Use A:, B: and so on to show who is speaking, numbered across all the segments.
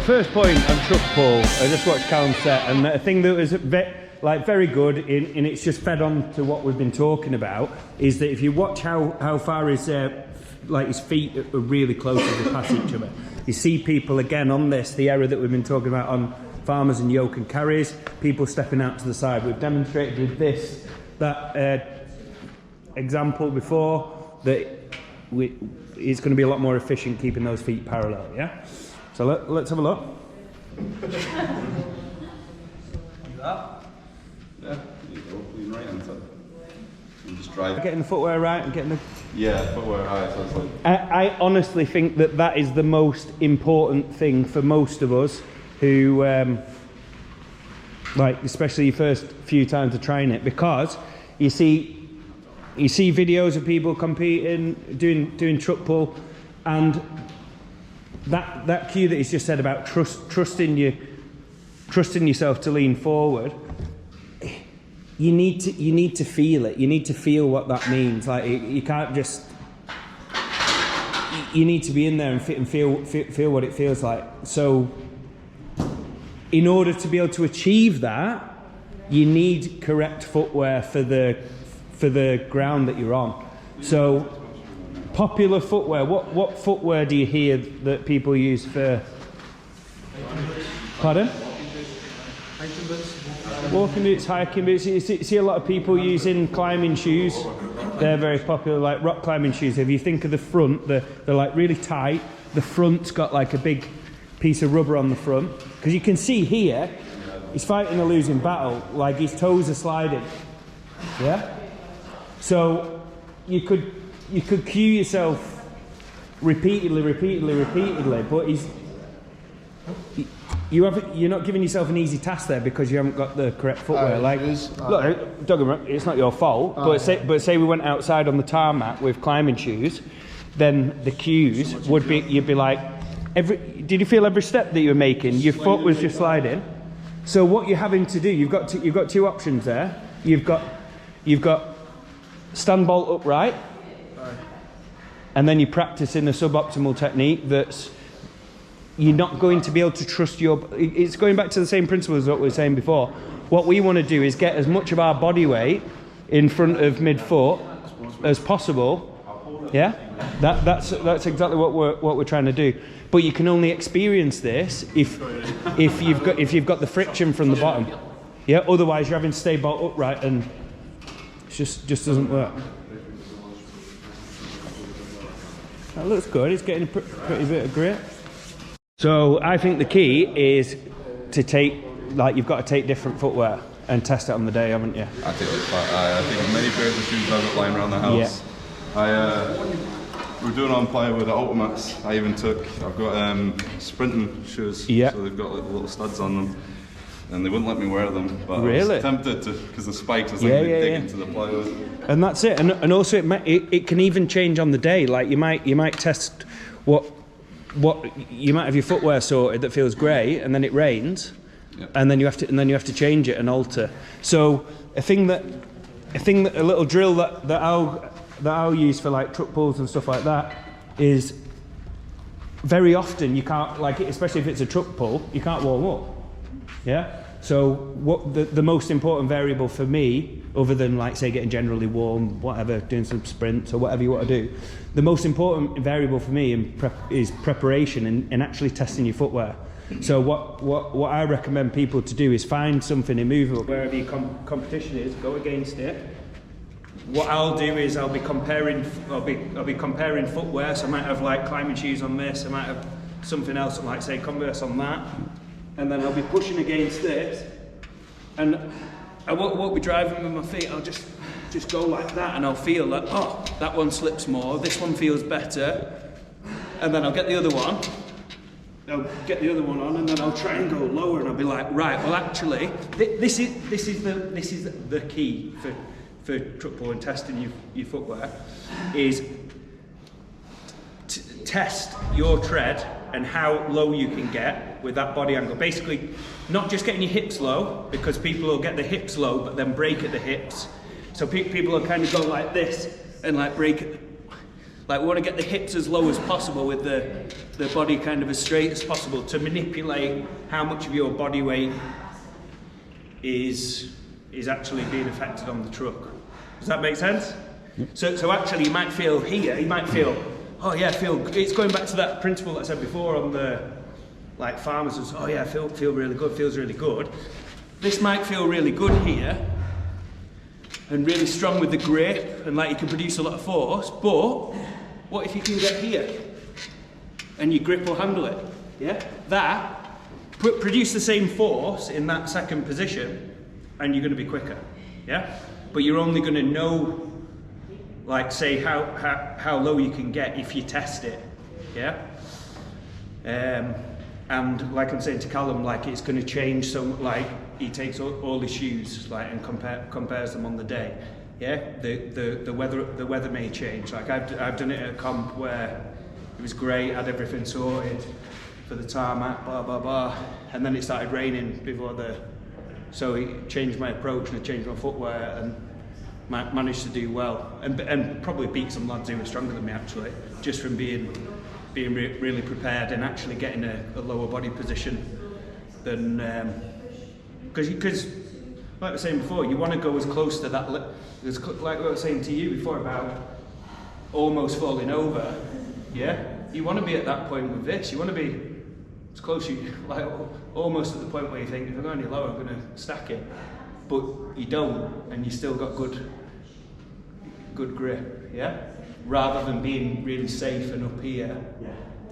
A: first point on truck pull, I just watched Callum set, and a thing that was very good, and it's just fed on to what we've been talking about, is that if you watch how far his feet are really close as they pass each other, you see people again on this, the error that we've been talking about on farmers and yoke and carries, people stepping out to the side. We've demonstrated with this, that example before, that it's going to be a lot more efficient keeping those feet parallel, yeah? So let's have a look.
B: Yeah, you go, lean right into it. And just drive.
A: Getting the footwear right and getting the...
B: Yeah, footwear right, so it's like...
A: I honestly think that is the most important thing for most of us who, especially your first few times of trying it, because you see videos of people competing, doing truck pull, and that cue that he's just said about trusting yourself to lean forward, you need to feel it. You need to feel what that means. Like, you can't just, you need to be in there and feel what it feels like. So in order to be able to achieve that, you need correct footwear for the ground that you're on. So popular footwear, what footwear do you hear that people use for? Pardon? Walking boots, hiking boots. You see a lot of people using climbing shoes. They're very popular, like rock climbing shoes. If you think of the front, they're like really tight. The front's got like a big piece of rubber on the front. Because you can see here, he's fighting a losing battle, like his toes are sliding. Yeah? So you could cue yourself repeatedly, but you're not giving yourself an easy task there because you haven't got the correct footwear. Look, don't get me wrong, it's not your fault. But say we went outside on the tarmac with climbing shoes, then the cues would be, you'd be like, did you feel every step that you were making? Your foot was just sliding. So what you're having to do, you've got two options there. You've got stand bolt upright, and then you practice in a suboptimal technique that's, you're not going to be able to trust it's going back to the same principle as what we were saying before. What we want to do is get as much of our body weight in front of midfoot as possible. Yeah, that's exactly what we're trying to do. But you can only experience this if you've got the friction from the bottom. Yeah, otherwise you're having to stay bolt upright, and it just doesn't work. That looks good. It's getting a pretty bit of grip. So I think the key is to you've got to take different footwear and test it on the day, haven't you?
B: I take many pairs of shoes I've got lying around the house. Yeah. We're doing on play with the Ultimates. I've got sprinting shoes,
A: yeah.
B: So they've got like little studs on them, and they wouldn't let me wear them, but
A: really?
B: I was tempted to, because the spikes was like dig into the plywood.
A: And that's it. And also it can even change on the day. Like you might test what you might have your footwear sorted that feels great, and then it rains, yep. and then you have to change it and alter. So a little drill that I'll use for like truck pulls and stuff like that is, very often you can't, like, especially if it's a truck pull, you can't warm up. Yeah. So what the most important variable for me, other than like say getting generally warm, whatever, doing some sprints or whatever you want to do, the most important variable for me is preparation and actually testing your footwear. So what I recommend people to do is find something immovable. Wherever your competition is, go against it. What I'll do is I'll be comparing footwear. So I might have like climbing shoes on this, I might have something else like say Converse on that. And then I'll be pushing against this, and I won't be driving with my feet. I'll just go like that, and I'll feel that, oh, that one slips more, this one feels better, and then I'll get the other one. I'll get the other one on, and then I'll try and go lower, and I'll be like, right, well actually, this is the key for truck pull and testing your footwear, is test your tread and how low you can get with that body angle. Basically, not just getting your hips low, because people will get the hips low but then break at the hips. So people will kind of go like this and like break at Like we want to get the hips as low as possible with the body kind of as straight as possible to manipulate how much of your body weight is actually being affected on the truck. Does that make sense? So actually you might feel here, you might feel, oh yeah, it's going back to that principle that I said before on the like farmers, oh yeah, feel really good, feels really good. This might feel really good here and really strong with the grip and like you can produce a lot of force, but what if you can get here and your grip will handle it? Yeah, that produce the same force in that second position and you're going to be quicker. Yeah, but you're only going to know, like say how low you can get if you test it. Yeah, and like I'm saying to Callum, like it's going to change. So like he takes all his shoes like and compares them on the day. Yeah, the weather may change. Like I've done it at a comp where it was great, had everything sorted for the tarmac, blah blah blah, and then it started raining before so it changed my approach and it changed my footwear and managed to do well and probably beat some lads who were stronger than me actually, just from being really prepared and actually getting a lower body position than because like I was saying before, you want to go as close to that like I was saying to you before about almost falling over. Yeah, you want to be at that point with this. You want to be as close like almost at the point where you think if I go any lower I'm going to stack it, but you don't, and you still got good grip. Yeah, rather than being really safe and up here,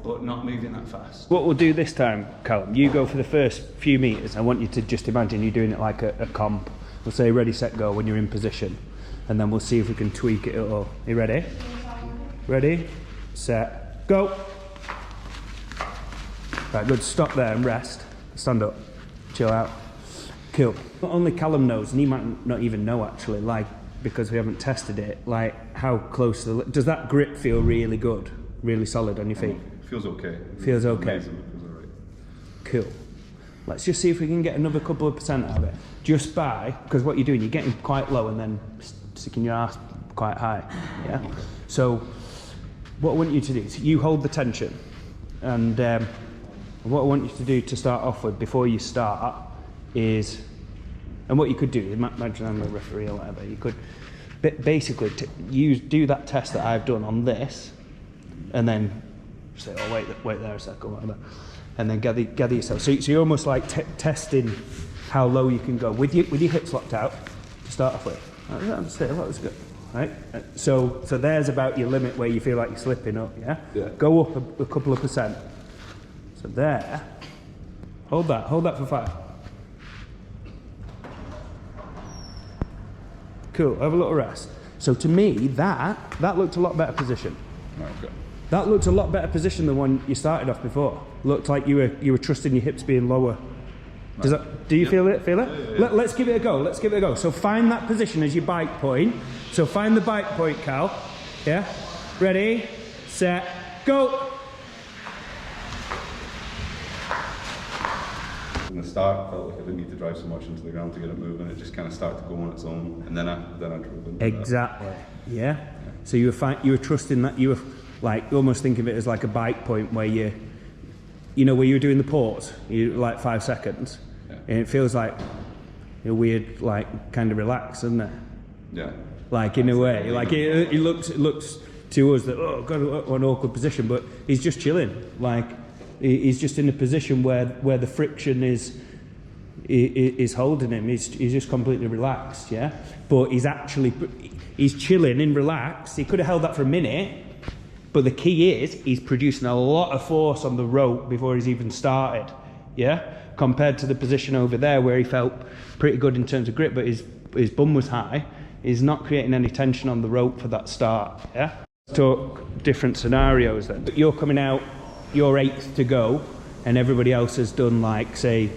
A: but not moving that fast. What we'll do this time, Callum, you go for the first few meters. I want you to just imagine you're doing it like a comp. We'll say ready, set, go when you're in position, and then we'll see if we can tweak it at all. Are you ready? Ready, set, go. Right, good. Stop there and rest. Stand up. Chill out. Cool. Not only Callum knows, and he might not even know actually, like because we haven't tested it, like how close does that grip feel? Really good, really solid on your feet.
B: Feels okay.
A: Feels okay.
B: Amazing. Feels alright.
A: Cool. Let's just see if we can get another couple of percent out of it. Just by, because what you're doing, you're getting quite low and then sticking your ass quite high. Yeah. So what I want you to do is you hold the tension, and what I want you to do to start off with before you start is, and what you could do, imagine I'm a referee or whatever, you could basically do that test that I've done on this, and then say, oh wait there a second, whatever, and then gather yourself. So you're almost like testing how low you can go with your hips locked out to start off with. That was good. Right. So there's about your limit where you feel like you're slipping up. Yeah. Go up a couple of percent. So there. Hold that for 5. Cool. Have a little rest. So to me, that looked a lot better position.
B: Okay.
A: That looked a lot better position than one you started off before. Looked like you were trusting your hips being lower. Do you feel it?
B: Yeah.
A: Let's give it a go. So find that position as your bike point. So find the bike point, Cal. Yeah. Ready, set, go.
B: In the start, I felt like I didn't need to drive so much into the ground to get it moving. It just kind of started to go on its own, and then I drove into
A: Exactly. Yeah. So you were trusting that. You were like almost think of it as like a bike point where where you were doing the pause, you like 5 seconds, and it feels like a weird, like kind of relaxed, doesn't it?
B: Yeah.
A: Like in a way, like it looks to us that oh god, what an awkward position, but he's just chilling. Like he's just in a position where the friction is holding him. He's just completely relaxed, yeah. But he's chilling and relaxed. He could have held that for a minute. But the key is he's producing a lot of force on the rope before he's even started, yeah? Compared to the position over there where he felt pretty good in terms of grip, but his bum was high. He's not creating any tension on the rope for that start, yeah? Talk different scenarios then. But you're coming out, you're 8th to go, and everybody else has done like, say,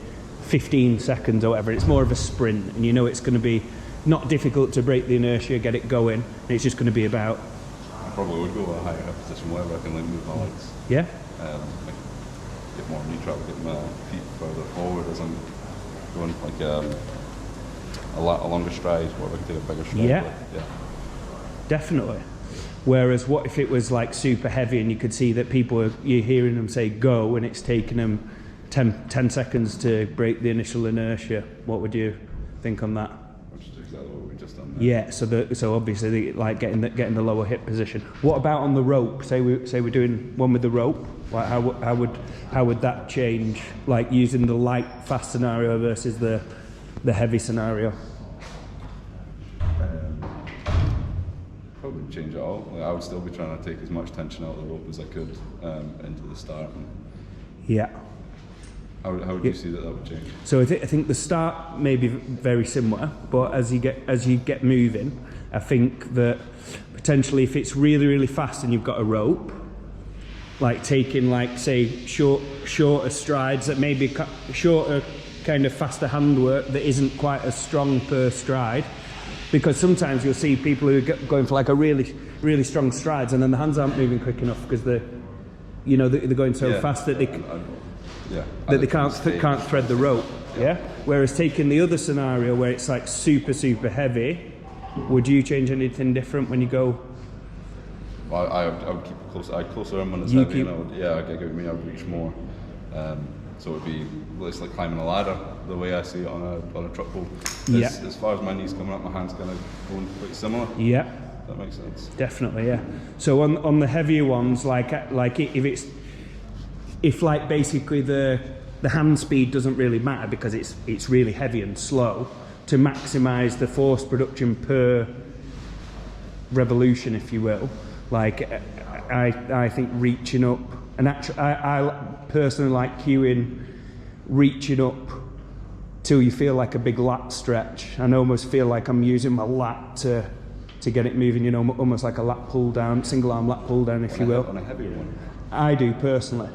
A: 15 seconds or whatever. It's more of a sprint, and you know it's going to be not difficult to break the inertia, get it going, and it's just going to be about
B: probably would go a higher position wherever I can like move my legs.
A: Yeah.
B: Like get more neutral, get my feet further forward as I'm going like a longer stride, where I can take a bigger stride.
A: Yeah. Definitely. Whereas what if it was like super heavy and you could see that you're hearing them say go and it's taking them 10 seconds to break the initial inertia? What would you think on that?
B: Which is exactly what we just done there.
A: Yeah, so obviously like getting the lower hip position. What about on the rope? Say we're doing one with the rope. Like how would that change? Like using the light fast scenario versus the heavy scenario.
B: Probably change it all. Like, I would still be trying to take as much tension out of the rope as I could into the start.
A: Yeah.
B: How would you see that would change?
A: So I think the start may be very similar, but as you get moving, I think that potentially if it's really, really fast and you've got a rope, like taking like say shorter strides that maybe shorter kind of faster handwork that isn't quite as strong per stride, because sometimes you'll see people who are going for like a really, really strong strides and then the hands aren't moving quick enough because they're going so fast that they can't thread the rope. Yeah. Whereas taking the other scenario where it's like super, super heavy, would you change anything different when you go?
B: Well, I would keep it closer. I'd closer in when it's heavy. I would reach more. So it would be it's like climbing a ladder the way I see it on a truck pull. As far as my knees coming up, my hands kind of going quite similar.
A: Yeah.
B: That makes sense.
A: Definitely, yeah. So on the heavier ones, like if like basically the hand speed doesn't really matter because it's really heavy and slow, to maximise the force production per revolution, if you will. Like I think reaching up, and actually I personally like cueing reaching up till you feel like a big lat stretch and almost feel like I'm using my lat to get it moving, almost like a lat pull down, single arm lat pull down, if you will.
B: On a heavier one?
A: I do personally.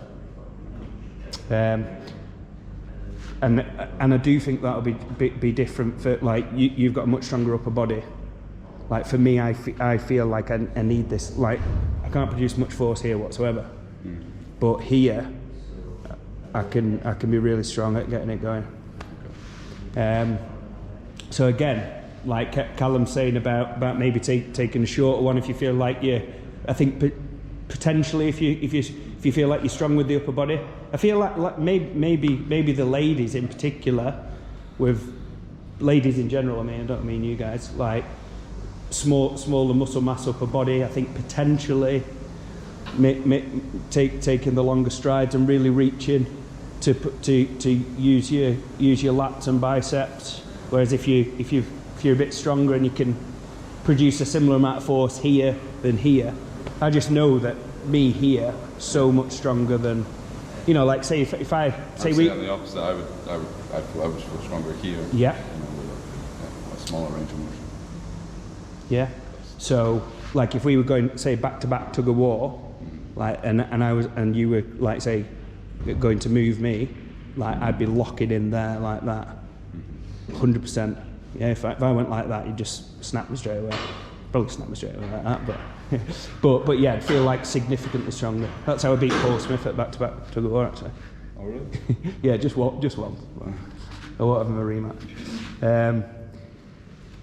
A: And I do think that'll be different for like you've got a much stronger upper body. Like for me, I feel like I need this. Like I can't produce much force here whatsoever, but here I can be really strong at getting it going. So again, like Callum's saying about maybe taking a shorter one if you feel like I think potentially if you feel like you're strong with the upper body. I feel like maybe the ladies in particular, with ladies in general, I don't mean you guys, like smaller muscle mass upper body, I think potentially taking the longer strides and really reaching to use your lats and biceps. Whereas if you're a bit stronger and you can produce a similar amount of force here than here, I just know that me here so much stronger than, like say if I say we.
B: On the opposite, I would feel stronger here.
A: Yeah.
B: With a smaller range of motion.
A: Yeah. So like if we were going say back to back tug of war, like and you were like say going to move me, like I'd be locking in there like that, 100%. Yeah. If I went like that, you'd just snap me straight away. Probably snap me straight away like that, but yeah, I'd feel like significantly stronger. That's how I beat Paul Smith at back-to-back tug of war, actually.
B: Oh really?
A: Yeah, just one. I won't have him a rematch.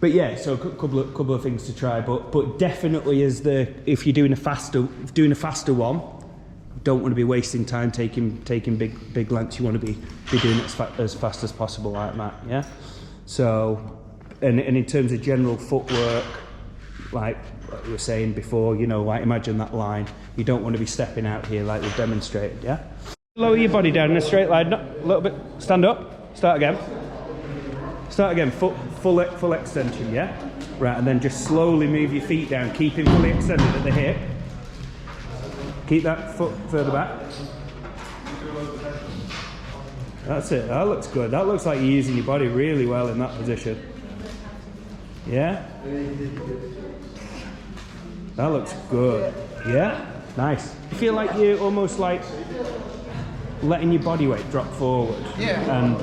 A: But yeah, so a couple of things to try, but definitely if you're doing a faster one, don't want to be wasting time taking big lengths. You want to be doing it as fast as possible like that. Yeah. So, and in terms of general footwork, like we were saying before, like imagine that line. You don't want to be stepping out here like we've demonstrated, yeah? Lower your body down in a straight line, a little bit, stand up, start again, full extension, yeah? Right, and then just slowly move your feet down, keeping fully extended at the hip. Keep that foot further back. That's it, that looks good. That looks like you're using your body really well in that position. Yeah? That looks good. Yeah? Nice. You feel like you're almost like letting your body weight drop forward and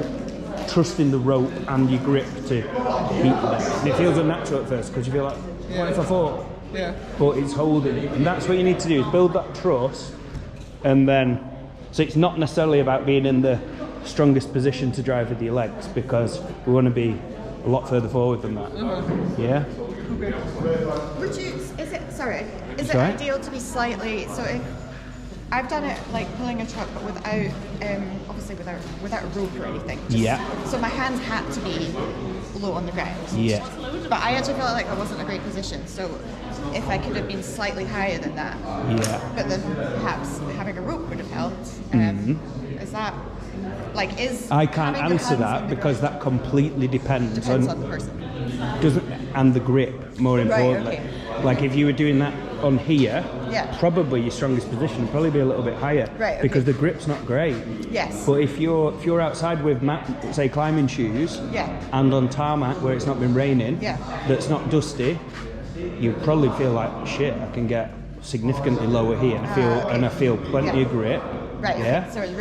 A: trusting the rope and your grip to keep there. And it feels unnatural at first because you feel like, what if I fall? Yeah. But it's holding it. And that's what you need to do, is build that trust, and then, so it's not necessarily about being in the strongest position to drive with your legs, because we want to be a lot further forward than that. Yeah?
C: Okay. Is it Sorry, is it ideal to be slightly, so if I've done it like pulling a truck, but without, obviously without a rope or anything. So my hands had to be low on the ground. But I actually felt like that wasn't a great position. So if I could have been slightly higher than that, but then perhaps having a rope would have helped. Is that like I
A: can't answer that because that completely depends
C: on the person.
A: And the grip, more importantly. Like if you were doing that on here, probably your strongest position would probably be a little bit higher, because the grip's not great. But if you're outside with say climbing shoes, and on tarmac where it's not been raining, that's not dusty, you probably feel like shit. I can get significantly lower here, and I feel plenty of grip.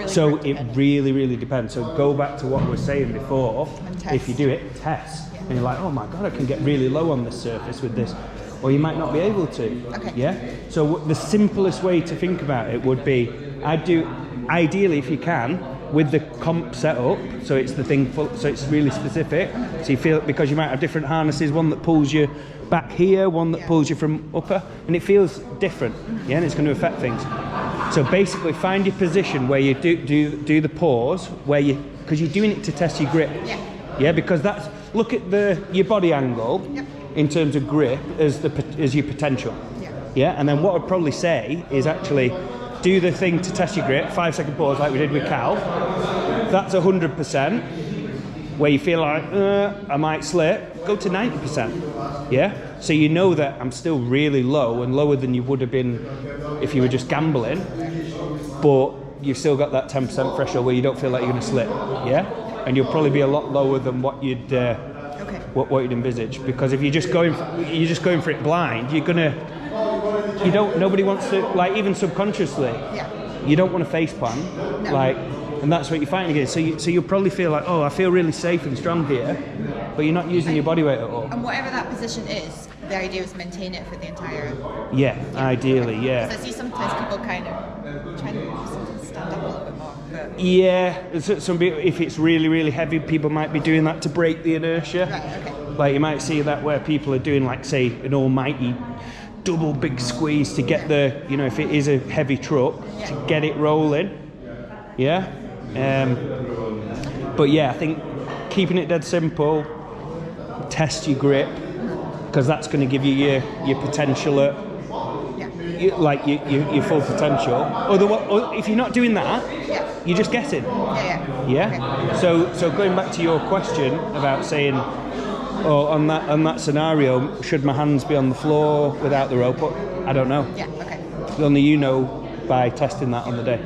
A: So it really depends. So go back to what we were saying before. If you do it, test. And you're like, oh my god, I can get really low on this surface with this, or you might not be able to. So the simplest way to think about it would be, I'd do, ideally if you can, with the comp setup, so it's the thing, so it's really specific. So you feel, because you might have different harnesses, one that pulls you back here, one that pulls you from upper, and it feels different, and it's going to affect things. So basically, find your position where you do the pause, where because you're doing it to test your grip. Because that's, look at your body angle in terms of grip as your potential. And then what I'd probably say is actually do the thing to test your grip, 5-second pause like we did with Cal. That's 100%. Where you feel like I might slip, go to 90%. So you know that I'm still really low, and lower than you would have been if you were just gambling, but you've still got that 10% threshold where you don't feel like you're going to slip. And you'll probably be a lot lower than what you'd what you'd envisage, because if you're just going for it blind, nobody wants to, like, even subconsciously, you don't want to face plant, like, and that's what you're fighting against. So you'll probably feel like, oh, I feel really safe and strong here, but you're not using your body weight at all.
C: And whatever that position is, the idea is to maintain it for the entire.
A: Ideally,
C: Because I see sometimes people kind of trying to stand up a little bit more. But
A: some people, if it's really heavy, people might be doing that to break the inertia. Like you might see that where people are doing, like, say, an almighty double big squeeze to get the, if it is a heavy truck, to get it rolling. But I think keeping it dead simple, test your grip, because that's going to give you your potential at, like your full potential. Or if you're not doing that, you're just guessing. So going back to your question about saying, on that scenario, should my hands be on the floor without the rope? I don't know. Only you know by testing that on the day.